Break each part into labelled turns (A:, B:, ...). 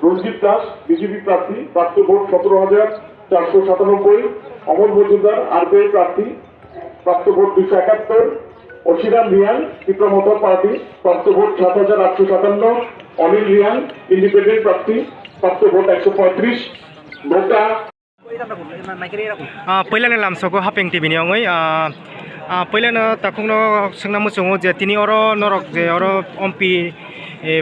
A: রঞ্জিত Das BJP প্রার্থী, প্রাপ্ত vote 17,497। অমর মজুমদার আরপিআই প্রার্থী, প্রাপ্ত ভোট 271। অসিরাম রিয়াং ত্রিপুরা পার্টি, প্রাপ্ত ভোট 7,857। অনিল রিয়াং ইন্ডিপেন্ডেন্ট প্রার্থী, প্রাপ্ত ভোট 135। ভোটা
B: पहिलानो लामसोको हापें टिभिनि अङै पहिलानो ताखुंनो सोंना मोसङो जे तिनि अर नरक जे अर एमपि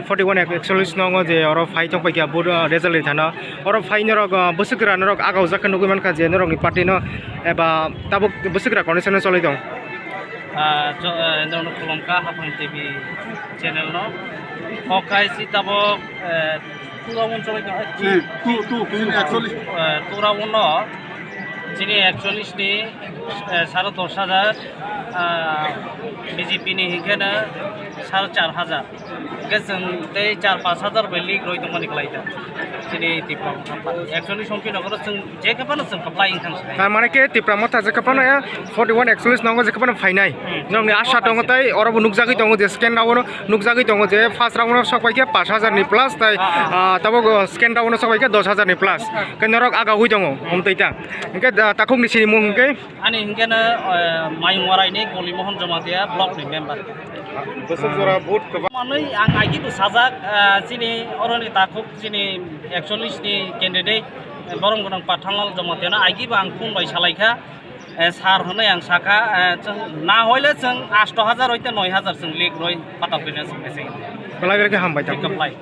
B: 4141 नङ जे अर फाइ तंपाइया बुर रेजाल्ट थाना अर फाइ नरक बोसोगरा नरक आगाव जाखा नुगै मानखा जे नरकनि पार्टिनो एबा ताबो बोसोगरा कनेक्सन चलै दं
C: नरक खुलमका हापें टिभि चैनल न हकाय सि ताबो तुरावन चलै दं तुरावन যিনি 41 10,500 বিজেপিनि हिंखानो 4,500 जों 4-5,000 बेलि ग्रय दंमोन लायदा दिनै टिप्रा 41 संख्या नगर जों जेखबानो जों खप्लाय इंखां
B: माने के टिप्रा मथा जेखबानो 4141 नंगो जेखबानो फाइनाय जोंनि आशा दङ ताय अरबो नुकजागै दङ जे स्केन दावनो नुकजागै दङ जे फार्स्ट राउन्डआव सबायके 5,000 नि प्लस ताय तबो स्केन दावनो सबायके 10,000 नि प्लस केनरक आगावै दङ हमतैता इनके ताखुंनि सिनि मुंके
C: आनि हिंखानो माइंवारायनि गलिमोहन जमातिया ब्लकनि मेम्बार
B: बोसोरजरा भोट
C: मानै आं आइगिबो साजाक जिनि अरनि ताखुक जिनि 41 नि कैंडिडेट बरम गोनां पाथांलाल जमातियानो आइगिबो आं फुंबाय सालायखा सार होनाय आं साखा ना हयले जों 8,000 हयते 9,000 जों लेग रय पाता फैना जों एसे
B: गलाय हामबाय था
C: कप्लाय